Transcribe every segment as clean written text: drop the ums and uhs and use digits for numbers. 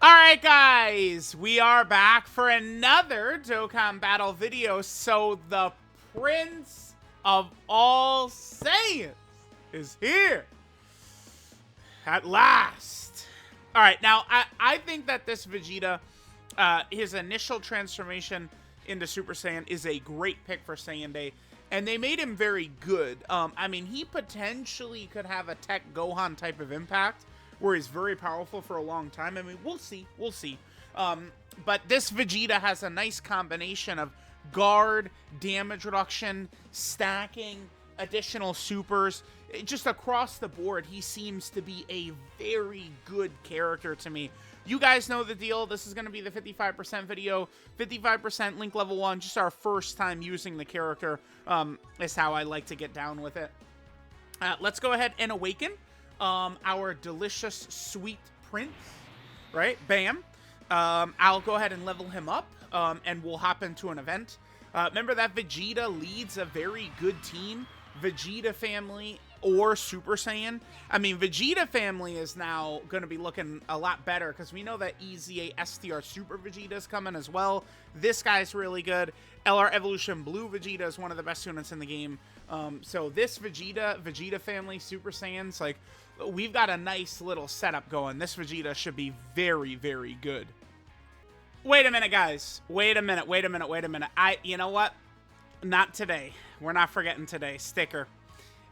Alright guys, we are back for another Dokkan battle video. So the Prince of all Saiyans is here. At last. Alright, now I think that this Vegeta, his initial transformation into Super Saiyan is a great pick for Saiyan Day. And they made him very good. I mean, he potentially could have a Tech Gohan type of impact, where he's very powerful for a long time. I mean, we'll see. We'll see. But this Vegeta has a nice combination of guard, damage reduction, stacking, additional supers. Just across the board, he seems to be a very good character to me. You guys know the deal. This is going to be the 55% video. 55% link level 1. Just our first time using the character is how I like to get down with it. Let's go ahead and awaken our delicious, sweet prince, right? Bam. I'll go ahead and level him up, and we'll hop into an event. Remember that Vegeta leads a very good team. Vegeta family or Super Saiyan. I mean, Vegeta family is now going to be looking a lot better because we know that EZA STR Super Vegeta is coming as well. This guy's really good. LR Evolution Blue Vegeta is one of the best units in the game. So this Vegeta family, Super Saiyans, like, we've got a nice little setup going. This Vegeta should be very, very good. Wait a minute, guys. Wait a minute. You know what? Not today. We're not forgetting today. Sticker.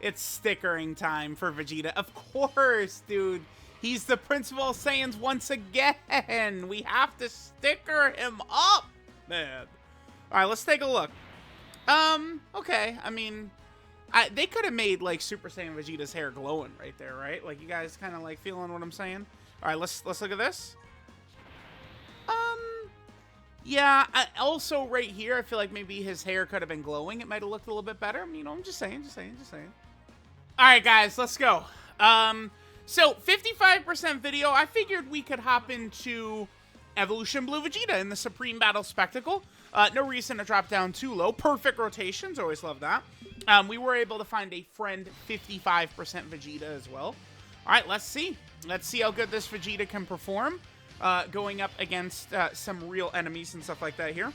It's stickering time for Vegeta. Of course, dude. He's the Prince of all Saiyans once again. We have to sticker him up, man. All right, let's take a look. Okay. I mean, they could have made, like, Super Saiyan Vegeta's hair glowing right there, right? Like, you guys kind of, like, feeling what I'm saying? All right, let's look at this. Yeah, also right here, I feel like maybe his hair could have been glowing. It might have looked a little bit better. You know, I'm just saying. All right, guys, let's go. So 55% video. I figured we could hop into Evolution Blue Vegeta in the Supreme Battle Spectacle. No reason to drop down too low. Perfect rotations. Always love that. We were able to find a friend 55% Vegeta as well. All right, let's see. Let's see how good this Vegeta can perform. Going up against some real enemies and stuff like that here.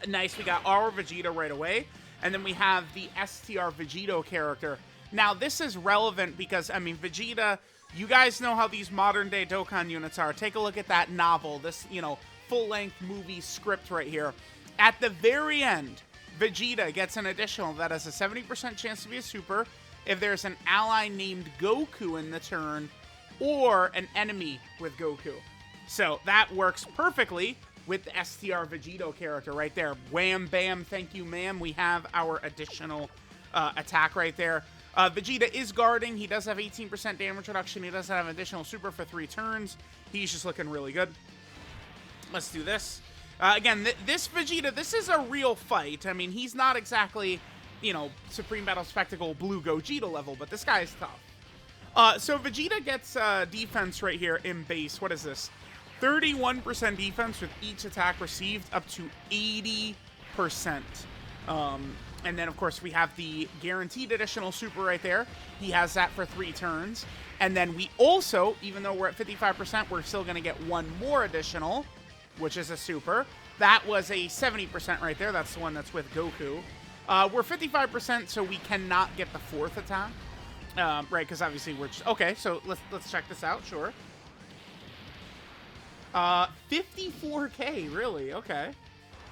Nice, we got our Vegeta right away. And then we have the STR Vegeto character. Now, this is relevant because, I mean, Vegeta, you guys know how these modern-day Dokkan units are. Take a look at that novel, this, you know, full-length movie script right here. At the very end, Vegeta gets an additional that has a 70% chance to be a super if there's an ally named Goku in the turn, or an enemy with Goku. So that works perfectly with the STR Vegeto character right there. Wham, bam, thank you, ma'am. We have our additional attack right there. Vegeta is guarding. He does have 18% damage reduction. He does have an additional super for 3 turns. He's just looking really good. Let's do this. Again, this Vegeta, this is a real fight. I mean, he's not exactly, you know, Supreme Battle Spectacle Blue Gogeta level, but this guy is tough. So Vegeta gets defense right here in base. What is this? 31% defense with each attack received up to 80%. And then, of course, we have the guaranteed additional super right there. He has that for 3 turns. And then we also, even though we're at 55%, we're still going to get 1 more additional, which is a super. That was a 70% right there. That's the one that's with Goku. We're 55%, so we cannot get the 4th attack. Right, because obviously we're just... Okay, so let's check this out, sure. 54k, really? Okay.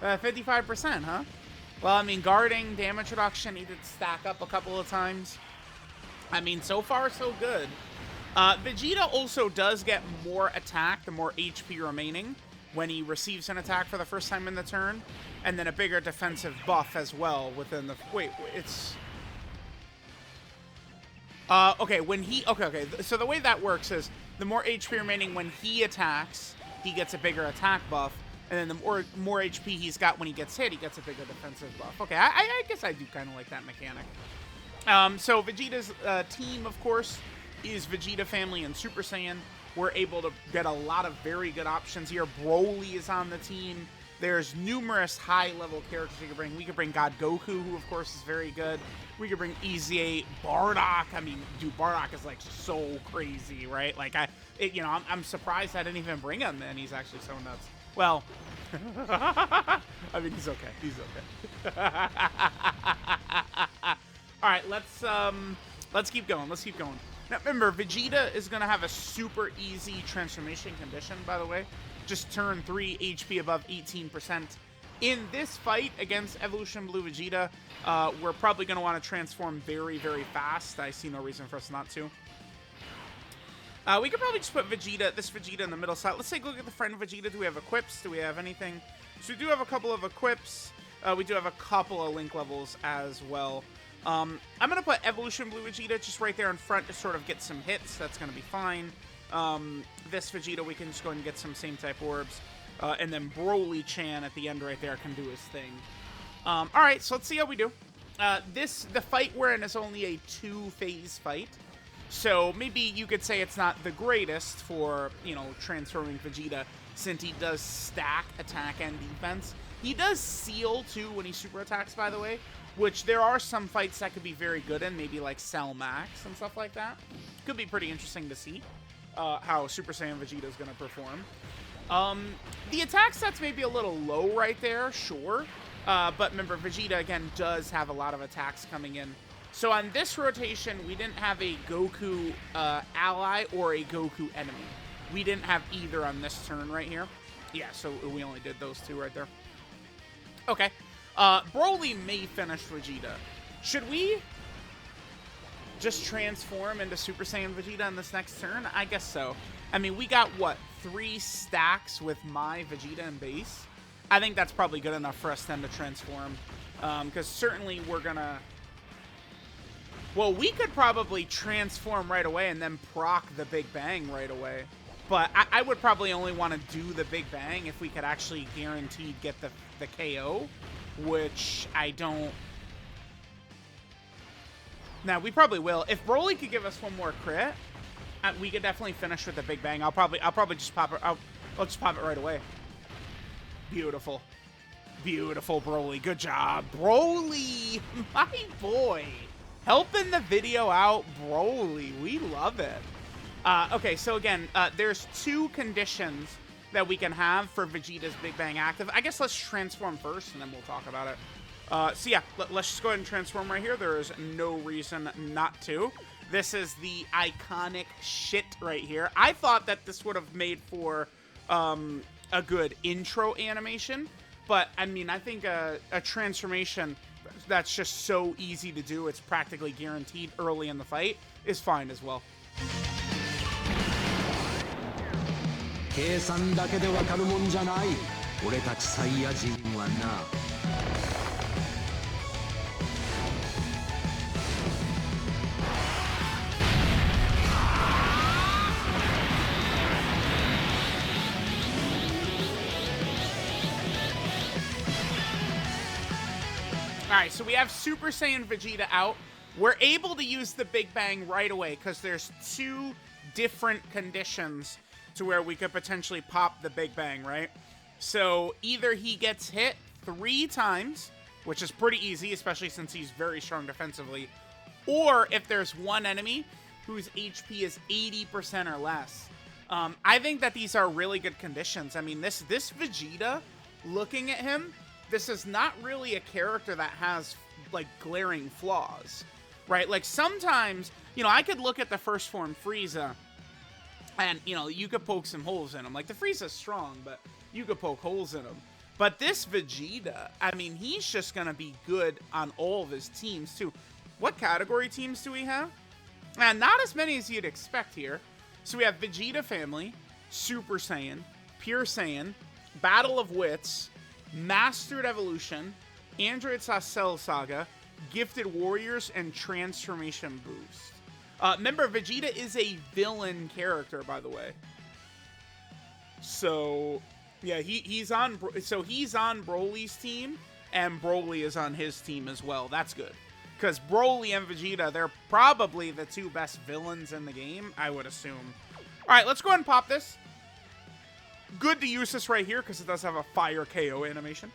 55%, huh? Well, I mean, guarding, damage reduction, he did stack up a couple of times. I mean, so far, so good. Vegeta also does get more attack, the more HP remaining, when he receives an attack for the first time in the turn. And then a bigger defensive buff as well within the... Wait, it's... Okay, when he... Okay. So the way that works is the more HP remaining when he attacks, he gets a bigger attack buff. And then the more HP he's got when he gets hit, he gets a bigger defensive buff. Okay, I guess I do kind of like that mechanic. So Vegeta's team, of course, is Vegeta family and Super Saiyan. We're able to get a lot of very good options here. Broly is on the team. There's numerous high-level characters we could bring. We could bring God Goku, who, of course, is very good. We could bring EZ8, Bardock. I mean, dude, Bardock is, like, so crazy, right? Like, I'm surprised I didn't even bring him, and he's actually so nuts. Well, I mean, he's okay. He's okay. All right, let's keep going. Let's keep going. Now, remember, Vegeta is going to have a super easy transformation condition, by the way. Just turn 3 HP above 18%. In this fight against Evolution Blue Vegeta, we're probably going to want to transform very, very fast. I see no reason for us not to. We could probably just put this Vegeta in the middle slot. Let's take a look at the friend Vegeta. Do we have equips? Do we have anything? So we do have a couple of equips. We do have a couple of link levels as well. I'm going to put Evolution Blue Vegeta just right there in front to sort of get some hits. That's going to be fine. This Vegeta, we can just go ahead and get some same type orbs. And then Broly-chan at the end right there can do his thing. Alright, so let's see how we do. The fight we're in is only a 2-phase fight. So maybe you could say it's not the greatest for, you know, transforming Vegeta, since he does stack attack and defense. He does seal, too, when he super attacks, by the way. Which there are some fights that could be very good in, maybe like Cell Max and stuff like that. Could be pretty interesting to see how Super Saiyan Vegeta is going to perform. The attack stats may be a little low right there, sure. But remember, Vegeta, again, does have a lot of attacks coming in. So on this rotation, we didn't have a Goku ally or a Goku enemy. We didn't have either on this turn right here. Yeah, so we only did those two right there. Okay. Broly may finish Vegeta. Should we just transform into Super Saiyan Vegeta in this next turn? I guess so. I mean, we got, what, 3 stacks with my Vegeta in base? I think that's probably good enough for us then to transform. Because certainly we're gonna... Well, we could probably transform right away and then proc the Big Bang right away. But I would probably only want to do the Big Bang if we could actually guaranteed get the KO. Which I don't... Now, we probably will. If Broly could give us one more crit, we could definitely finish with the Big Bang. I'll probably just pop it. I'll just pop it right away. Beautiful. Beautiful, Broly. Good job. Broly, my boy. Helping the video out, Broly. We love it. Okay, so again, there's 2 conditions that we can have for Vegeta's Big Bang active. I guess let's transform first, and then we'll talk about it. So yeah, let's just go ahead and transform right here. There is no reason not to. This is the iconic shit right here. I thought that this would have made for a good intro animation, but I mean, I think a transformation that's just so easy to do, it's practically guaranteed early in the fight, is fine as well. 計算だけでわかるもんじゃない俺たちサイヤ人はな Alright, so we have Super Saiyan Vegeta out. We're able to use the Big Bang right away because there's 2 different conditions to where we could potentially pop the Big Bang, right? So either he gets hit 3 times, which is pretty easy, especially since he's very strong defensively, or if there's one enemy whose HP is 80% or less. I think that these are really good conditions. I mean, this Vegeta, looking at him, this is not really a character that has, like, glaring flaws, right? Like, sometimes, you know, I could look at the first form Frieza, and, you know, you could poke some holes in him. Like, the Frieza's strong, but you could poke holes in him. But this Vegeta, I mean, he's just going to be good on all of his teams, too. What category teams do we have? And not as many as you'd expect here. So we have Vegeta Family, Super Saiyan, Pure Saiyan, Battle of Wits, Mastered Evolution, Android Cell Saga, Gifted Warriors, and Transformation Boost. Remember, Vegeta is a villain character, by the way. So, yeah, he's on Broly's team, and Broly is on his team as well. That's good. Because Broly and Vegeta, they're probably the 2 best villains in the game, I would assume. Alright, let's go ahead and pop this. Good to use this right here because it does have a fire KO animation.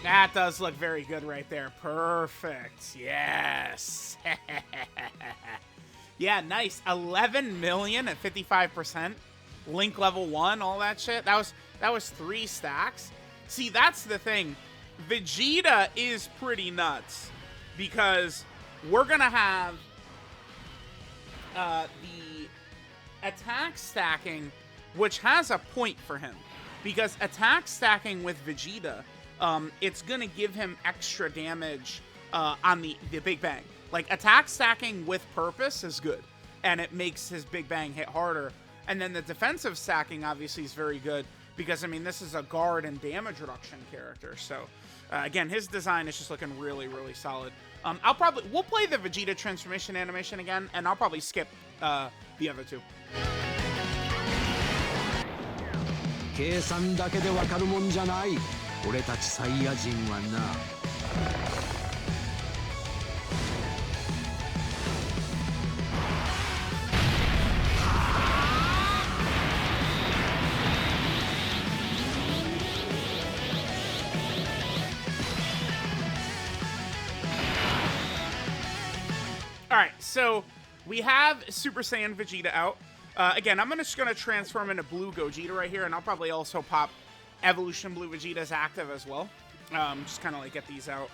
That does look very good right there. Perfect. Yes. Yeah, nice. 11 million at 55%. Link level 1, all that shit. That was 3 stacks. See, that's the thing. Vegeta is pretty nuts because we're going to have the attack stacking, which has a point for him. Because attack stacking with Vegeta, it's going to give him extra damage on the Big Bang. Like, attack stacking with purpose is good, and it makes his Big Bang hit harder. And then the defensive stacking, obviously, is very good because, I mean, this is a guard and damage reduction character. So, again, his design is just looking really, really solid. We'll play the Vegeta transformation animation again, and I'll probably skip the other two. 計算だけでわかるもんじゃない俺たちサイヤ人はな Alright, so we have Super Saiyan Vegeta out. Again, I'm just going to transform into Blue Gogeta right here, and I'll probably also pop Evolution Blue Vegeta as active as well. Just kind of like get these out.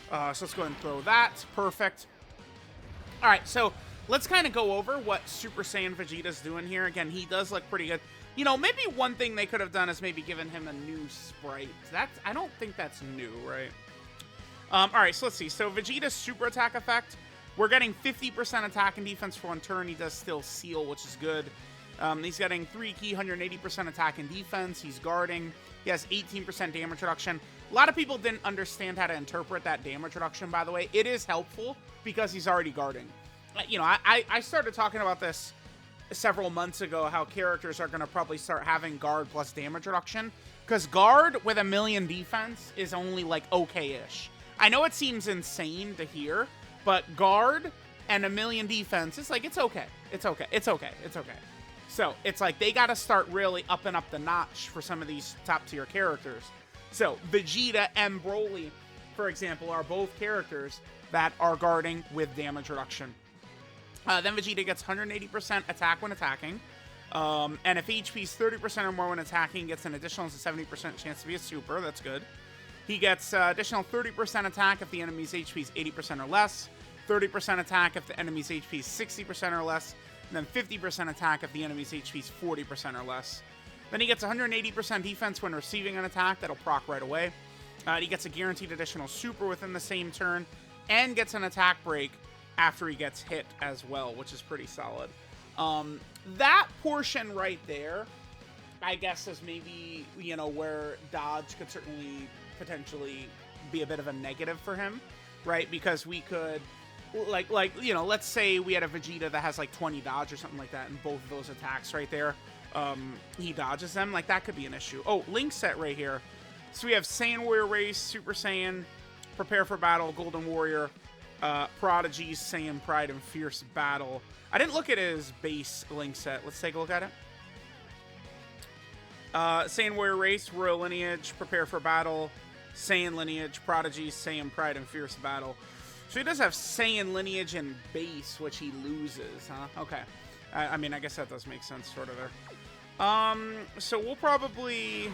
So let's go ahead and throw that. Perfect. Alright, so let's kind of go over what Super Saiyan Vegeta's doing here. Again, he does look pretty good. You know, maybe one thing they could have done is maybe given him a new sprite. I don't think that's new, right? Alright, so let's see. So Vegeta's super attack effect. We're getting 50% attack and defense for 1 turn. He does still seal, which is good. He's getting 3 key, 180% attack and defense. He's guarding. He has 18% damage reduction. A lot of people didn't understand how to interpret that damage reduction, by the way. It is helpful because he's already guarding. You know, I started talking about this several months ago, how characters are going to probably start having guard plus damage reduction. Because guard with 1 million defense is only, like, okay-ish. I know it seems insane to hear, but guard and 1 million defense, it's like, it's okay. It's okay. It's okay. It's okay. So, it's like, they got to start really upping up the notch for some of these top-tier characters. So, Vegeta and Broly, for example, are both characters that are guarding with damage reduction. Then Vegeta gets 180% attack when attacking. And if HP is 30% or more when attacking, gets an additional 70% chance to be a super. That's good. He gets additional 30% attack if the enemy's HP is 80% or less, 30% attack if the enemy's HP is 60% or less, and then 50% attack if the enemy's HP is 40% or less. Then he gets 180% defense when receiving an attack. That'll proc right away. He gets a guaranteed additional super within the same turn, and gets an attack break after he gets hit as well, which is pretty solid. That portion right there, I guess, is maybe, you know, where dodge could certainly potentially be a bit of a negative for him, right? Because we could, like you know, let's say we had a Vegeta that has like 20 dodge or something like that, and both of those attacks right there, he dodges them. Like, that could be an issue. Oh, link set right here. So we have Saiyan Warrior Race, Super Saiyan, Prepare for Battle, Golden Warrior, Prodigy, Saiyan Pride, and Fierce Battle. I didn't look at his base link set. Let's take a look at it. Saiyan Warrior Race, Royal Lineage, Prepare for Battle, Saiyan Lineage, Prodigy, Saiyan Pride, and Fierce Battle. So he does have Saiyan Lineage and base, which he loses, huh? Okay. I mean, I guess that does make sense sort of there. So we'll probably...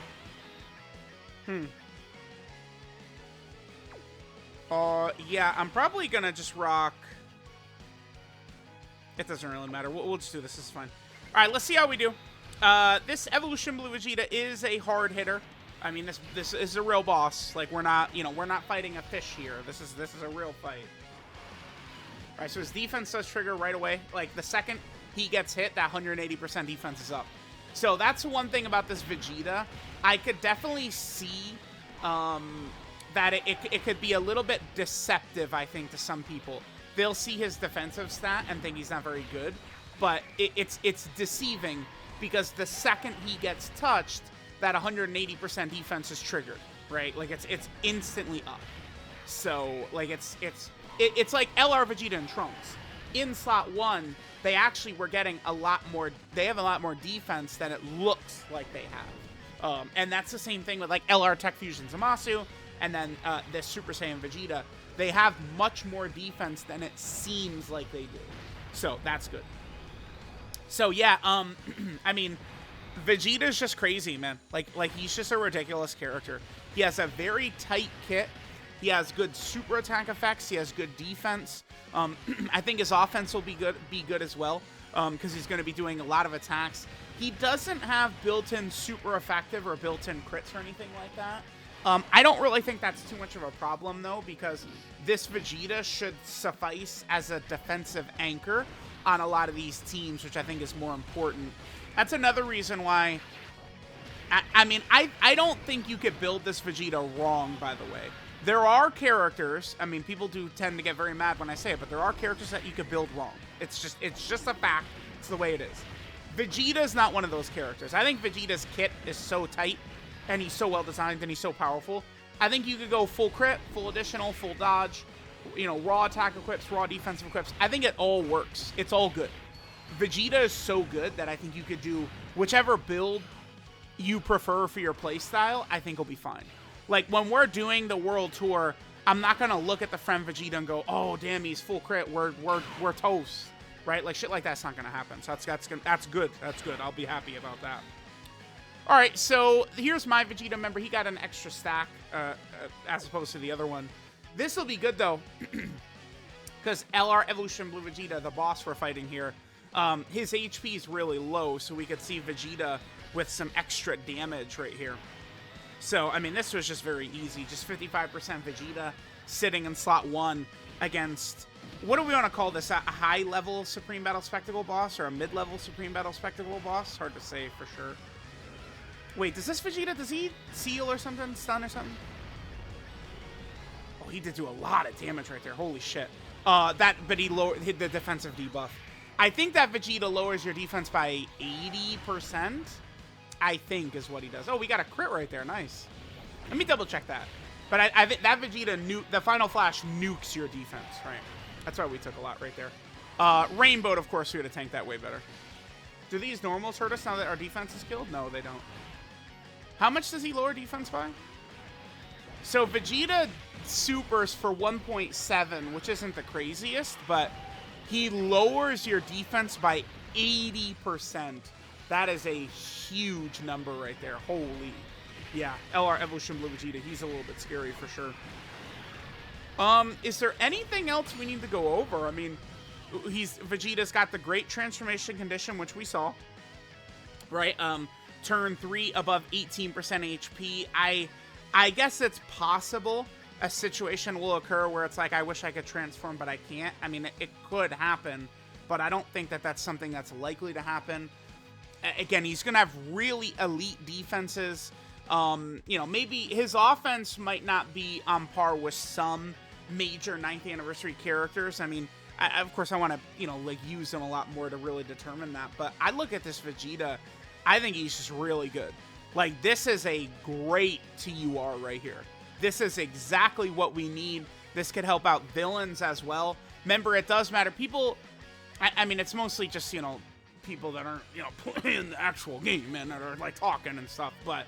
yeah, I'm probably gonna just rock... It doesn't really matter. We'll just do this. This is fine. Alright, let's see how we do. This Evolution Blue Vegeta is a hard hitter. I mean, this is a real boss. Like, we're not, you know, we're not fighting a fish here. This is a real fight. All right, so his defense does trigger right away. Like, the second he gets hit, that 180% defense is up. So that's one thing about this Vegeta. I could definitely see that it could be a little bit deceptive, I think, to some people. They'll see his defensive stat and think he's not very good, but it's deceiving because the second he gets touched, that 180% defense is triggered, right? Like it's instantly up. So like it's like LR Vegeta and Trunks. In slot 1, they actually were getting a lot more. They have a lot more defense than it looks like they have. And that's the same thing with like LR Tech Fusion Zamasu and then the Super Saiyan Vegeta. They have much more defense than it seems like they do. So that's good. So yeah, I mean, Vegeta's just crazy, man. Like he's just a ridiculous character. He has a very tight kit. He has good super attack effects. He has good defense. I think his offense will be good as well, because he's going to be doing a lot of attacks. He doesn't have built-in super effective or built-in crits or anything like that. I don't really think that's too much of a problem, though, because this Vegeta should suffice as a defensive anchor on a lot of these teams, which I think is more important. That's another reason why... I mean, I don't think you could build this Vegeta wrong, by the way. There are characters, I mean, people do tend to get very mad when I say it, but there are characters that you could build wrong. It's just a fact. It's the way it is. Vegeta's not one of those characters. I think Vegeta's kit is so tight, and he's so well designed, and he's so powerful. I think you could go full crit, full additional, full dodge, you know, raw attack equips, raw defensive equips. I think it all works. It's all good. Vegeta is so good that I think you could do whichever build you prefer for your playstyle. I think will be fine. Like, when we're doing the world tour, I'm not going to look at the friend Vegeta and go, oh, damn, he's full crit. We're toast, right? Like, shit like that's not going to happen. So that's good. That's good. I'll be happy about that. All right, so here's my Vegeta. Remember, he got an extra stack as opposed to the other one. This will be good, though, because LR Evolution Blue Vegeta, the boss we're fighting here, his HP is really low, so we could see Vegeta with some extra damage right here. So, I mean, this was just very easy. Just 55% Vegeta sitting in slot 1 against, what do we want to call this? A high-level Supreme Battle Spectacle boss or a mid-level Supreme Battle Spectacle boss? Hard to say for sure. Wait, does this Vegeta, does he seal or something? Stun or something? Oh, he did do a lot of damage right there. Holy shit. But he hit the defensive debuff. I think that Vegeta lowers your defense by 80%. I think is what he does. Oh, we got a crit right there. Nice. Let me double check that. But I think that Vegeta, the Final Flash nukes your defense, right? That's why we took a lot right there. Rainbow, of course, we would have tanked that way better. Do these normals hurt us now that our defense is killed? No, they don't. How much does he lower defense by? So Vegeta supers for 1.7, which isn't the craziest, but he lowers your defense by 80%. That is a huge number right there. Holy. Yeah, LR Evolution Blue Vegeta. He's a little bit scary for sure. Is there anything else we need to go over? I mean, Vegeta's got the great transformation condition, which we saw. Right? Turn 3 above 18% HP. I guess it's possible a situation will occur where it's like, I wish I could transform, but I can't. I mean, it could happen, but I don't think that that's something that's likely to happen. Again, he's going to have really elite defenses. You know, maybe his offense might not be on par with some major 9th anniversary characters. I mean, of course, I want to, you know, like use him a lot more to really determine that. But I look at this Vegeta, I think he's just really good. Like, this is a great TUR right here. This is exactly what we need. This could help out villains as well. Remember, it does matter. People, I mean, it's mostly just, you know, people that aren't, you know, playing the actual game, man, that are like talking and stuff, but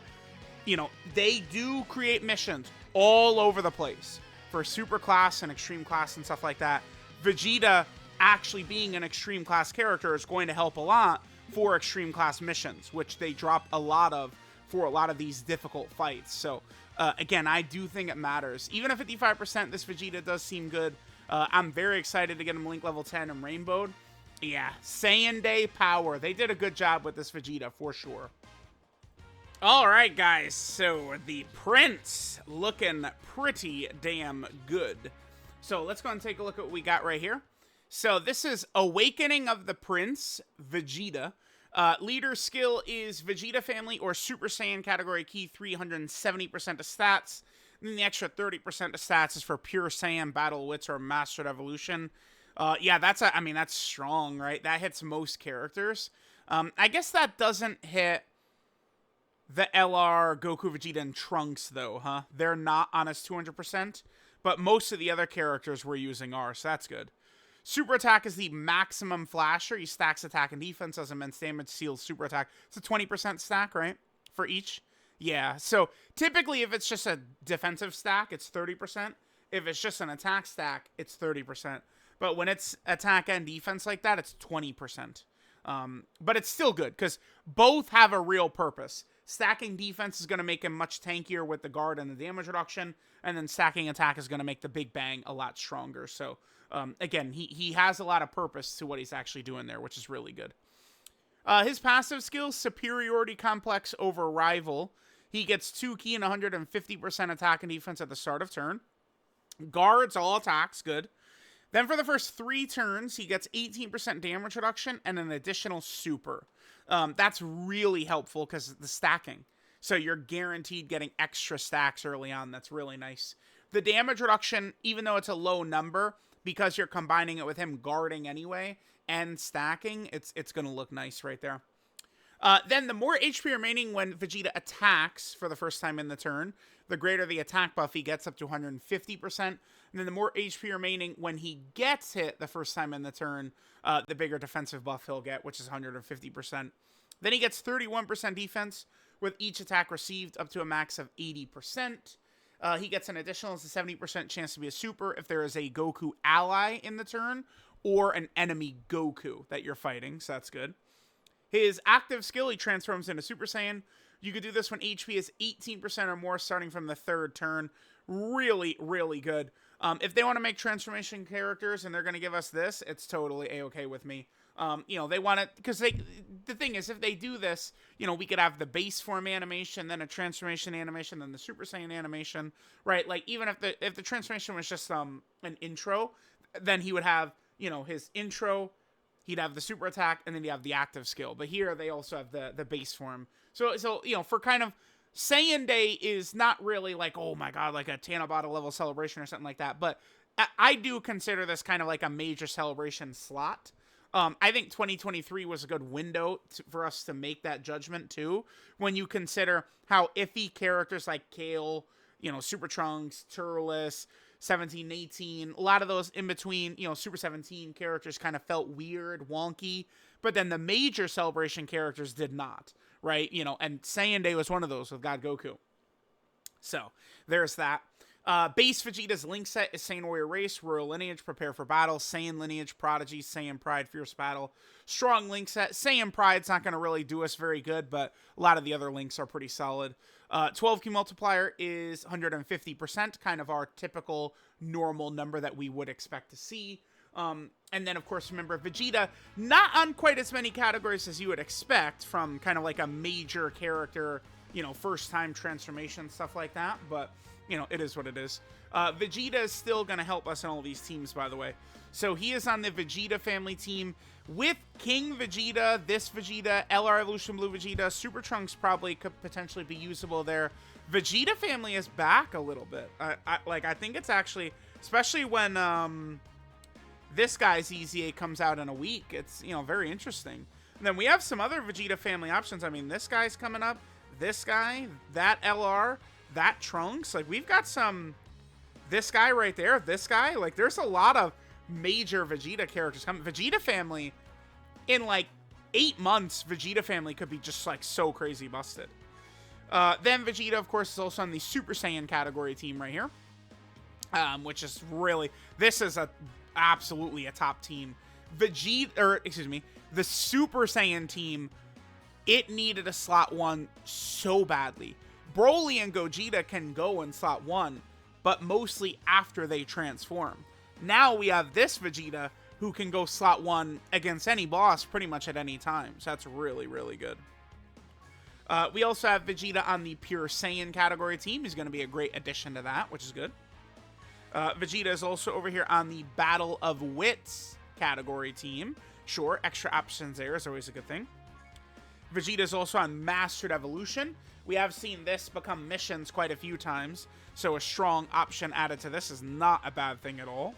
you know, they do create missions all over the place for super class and extreme class and stuff like that. Vegeta actually being an extreme class character is going to help a lot for extreme class missions, which they drop a lot of for a lot of these difficult fights. So again, I do think it matters. Even at 55%, this Vegeta does seem good. I'm very excited to get him Link level 10 and Rainbowed. Yeah, Saiyan Day power. They did a good job with this Vegeta, for sure. All right, guys. So, the Prince looking pretty damn good. So, let's go and take a look at what we got right here. So, this is Awakening of the Prince, Vegeta. Leader skill is Vegeta Family or Super Saiyan category key, 370% of stats. And then the extra 30% of stats is for Pure Saiyan, Battle Wits, or Mastered Evolution. Yeah, that's strong, right? That hits most characters. I guess that doesn't hit the LR, Goku, Vegeta, and Trunks, though, huh? They're not on his 200%, but most of the other characters we're using are, so that's good. Super Attack is the maximum flasher. He stacks attack and defense, does immense damage, seals super attack. It's a 20% stack, right? For each? Yeah, so typically if it's just a defensive stack, it's 30%. If it's just an attack stack, it's 30%. But when it's attack and defense like that, it's 20%. But it's still good, because both have a real purpose. Stacking defense is going to make him much tankier with the guard and the damage reduction, and then stacking attack is going to make the big bang a lot stronger. So, again, he has a lot of purpose to what he's actually doing there, which is really good. His passive skills, Superiority Complex over Rival. He gets 2 key and 150% attack and defense at the start of turn. Guards all attacks, good. Then for the first 3 turns, he gets 18% damage reduction and an additional super. That's really helpful because of the stacking. So you're guaranteed getting extra stacks early on. That's really nice. The damage reduction, even though it's a low number, because you're combining it with him guarding anyway and stacking, it's going to look nice right there. Then the more HP remaining when Vegeta attacks for the first time in the turn, the greater the attack buff he gets, up to 150%. And then the more HP remaining when he gets hit the first time in the turn, the bigger defensive buff he'll get, which is 150%. Then he gets 31% defense with each attack received up to a max of 80%. He gets an additional 70% chance to be a super if there is a Goku ally in the turn or an enemy Goku that you're fighting, so that's good. His active skill, he transforms into Super Saiyan. You could do this when HP is 18% or more starting from the 3rd turn. Really, really good. If they want to make transformation characters and they're going to give us this, it's totally A-okay with me. You know, they want it, because the thing is, if they do this, you know, we could have the base form animation, then a transformation animation, then the Super Saiyan animation, right? Like, even if the transformation was just an intro, then he would have, you know, his intro, he'd have the super attack, and then you have the active skill. But here, they also have the base form. So you know, for kind of, Saiyan Day is not really like, oh my god, like a Tanabata level celebration or something like that. But I do consider this kind of like a major celebration slot. I think 2023 was a good window for us to make that judgment, too. When you consider how iffy characters like Kale, you know, Super Trunks, Turles, 17, 18, a lot of those in between, you know, Super 17 characters kind of felt weird, wonky, but then the major celebration characters did not, right? You know, and Saiyan Day was one of those with God Goku. So, there's that. Base Vegeta's link set is Saiyan Warrior Race, Royal Lineage, Prepare for Battle, Saiyan Lineage, Prodigy, Saiyan Pride, Fierce Battle. Strong link set. Saiyan Pride's not going to really do us very good, but a lot of the other links are pretty solid. 12 key multiplier is 150%, kind of our typical normal number that we would expect to see. And then, of course, remember, Vegeta, not on quite as many categories as you would expect from kind of like a major character, you know, first-time transformation, stuff like that, but, you know, it is what it is. Vegeta is still going to help us in all these teams, by the way. So he is on the Vegeta family team with King Vegeta, this Vegeta, LR Evolution Blue Vegeta. Super Trunks probably could potentially be usable there. Vegeta family is back a little bit. I think it's actually, especially when this guy's EZA comes out in a week, it's, you know, very interesting. And then we have some other Vegeta family options. I mean, this guy's coming up, this guy, that LR, that Trunks. Like, we've got some, this guy right there, this guy. Like, there's a lot of major Vegeta characters coming. Vegeta family, in like 8 months, Vegeta family could be just like so crazy busted. Then Vegeta, of course, is also on the Super Saiyan category team right here, which is really, this is absolutely a top team. The Super Saiyan team, it needed a slot 1 so badly. Broly and Gogeta can go in slot 1, but mostly after they transform. Now we have this Vegeta who can go slot 1 against any boss pretty much at any time. So that's really, really good. We also have Vegeta on the Pure Saiyan category team. He's going to be a great addition to that, which is good. Vegeta is also over here on the Battle of Wits category team. Sure, extra options there is always a good thing. Vegeta is also on Mastered Evolution. We have seen this become missions quite a few times, so a strong option added to this is not a bad thing at all.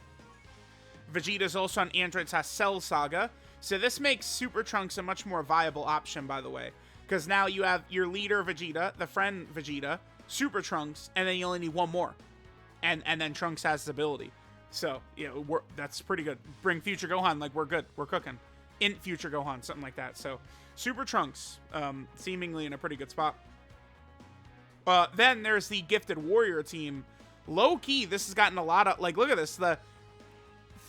Vegeta is also on Android Cell Saga, so this makes Super Trunks a much more viable option, by the way, because now you have your leader Vegeta, the friend Vegeta, Super Trunks, and then you only need one more, and then Trunks has his ability. So, you know, that's pretty good. Bring Future Gohan, like, we're good. We're cooking. In Future Gohan, something like that. So, Super Trunks, seemingly in a pretty good spot. Then there's the Gifted Warrior team. Low-key, this has gotten a lot of, like, look at this. The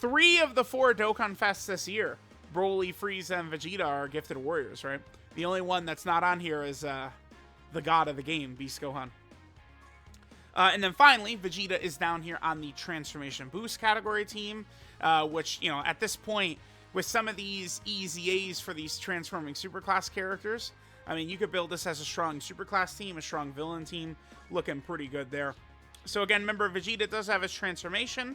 3 of the 4 Dokkan Fests this year, Broly, Frieza, and Vegeta are Gifted Warriors, right? The only one that's not on here is the god of the game, Beast Gohan. And then finally, Vegeta is down here on the Transformation Boost category team, which, you know, at this point, with some of these easy A's for these transforming superclass characters, I mean, you could build this as a strong superclass team, a strong villain team, looking pretty good there. So again, remember, Vegeta does have his transformation,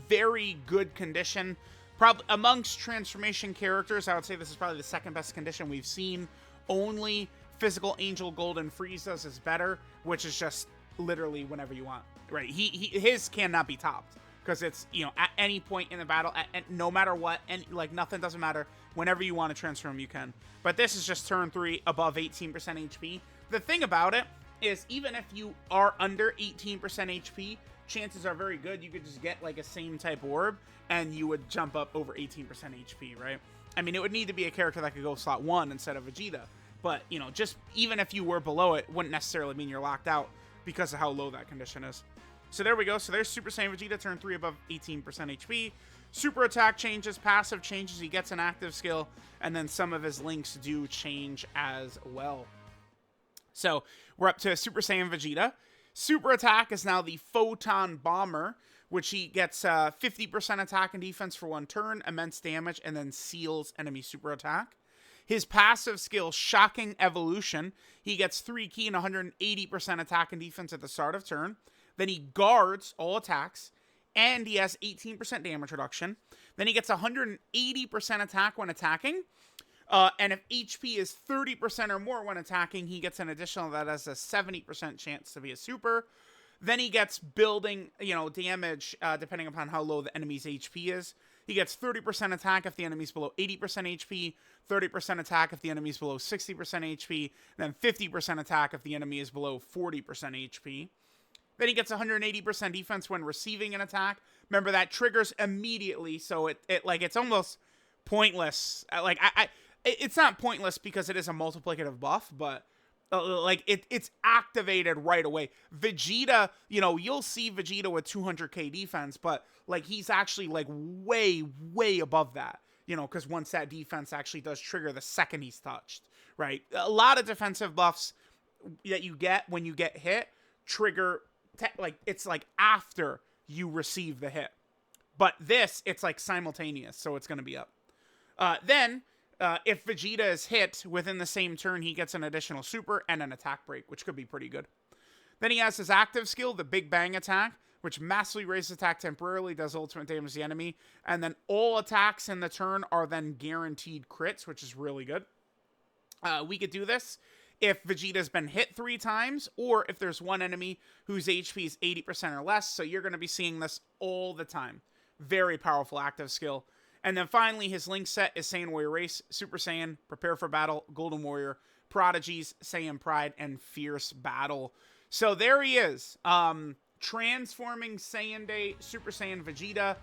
very good condition. Probably amongst transformation characters, I would say this is probably the second best condition we've seen. Only Physical Angel Golden Frieza's is better, which is just literally whenever you want, right? His cannot be topped because it's, you know, at any point in the battle, no matter what, and like nothing doesn't matter. Whenever you want to transform, you can. But this is just turn 3 above 18% HP. The thing about it is, even if you are under 18% HP, chances are very good you could just get like a same type orb and you would jump up over 18% HP, right? I mean, it would need to be a character that could go slot 1 instead of Vegeta. But, you know, just even if you were below it, wouldn't necessarily mean you're locked out because of how low that condition is. So there we go. So there's Super Saiyan Vegeta, turn 3 above 18% HP. Super attack changes, passive changes, he gets an active skill, and then some of his links do change as well. So we're up to Super Saiyan Vegeta. Super attack is now the Photon Bomber, which he gets 50% attack and defense for 1 turn, immense damage, and then seals enemy super attack. His passive skill, Shocking Evolution, he gets 3 ki and 180% attack and defense at the start of turn. Then he guards all attacks, and he has 18% damage reduction. Then he gets 180% attack when attacking. And if HP is 30% or more when attacking, he gets an additional that has a 70% chance to be a super. Then he gets building, you know, damage depending upon how low the enemy's HP is. He gets 30% attack if the enemy's below 80% HP, 30% attack if the enemy's below 60% HP, and then 50% attack if the enemy is below 40% HP. Then he gets 180% defense when receiving an attack. Remember, that triggers immediately, so it's almost pointless. It's not pointless because it is a multiplicative buff, but it's activated right away. Vegeta, you know, you'll see Vegeta with 200k defense, but like he's actually like way above that, you know, because once that defense actually does trigger the second he's touched, right? A lot of defensive buffs that you get when you get hit trigger it's like after you receive the hit, but this, it's like simultaneous, so it's going to be up. Then if Vegeta is hit within the same turn, he gets an additional super and an attack break, which could be pretty good. Then he has his active skill, the Big Bang attack, which massively raises attack temporarily, does ultimate damage to the enemy, and then all attacks in the turn are then guaranteed crits, which is really good. We could do this if Vegeta's been hit 3 times, or if there's one enemy whose HP is 80% or less, so you're going to be seeing this all the time. Very powerful active skill. And then finally, his link set is Saiyan Warrior Race, Super Saiyan, Prepare for Battle, Golden Warrior, Prodigies, Saiyan Pride, and Fierce Battle. So there he is. Transforming Saiyan Day, Super Saiyan Vegeta,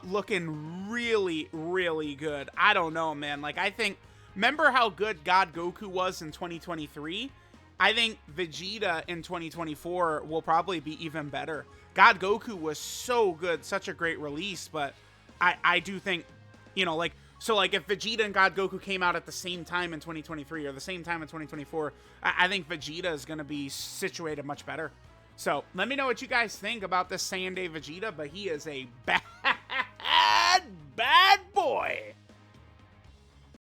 looking really good. I don't know, man. Like, I think, remember how good God Goku was in 2023? I think Vegeta in 2024 will probably be even better. God Goku was so good, such a great release, but I do think, you know, like, so like if Vegeta and God Goku came out at the same time in 2023 or the same time in 2024, I think Vegeta is going to be situated much better. So let me know what you guys think about this Saiyan Day Vegeta, but he is a bad boy.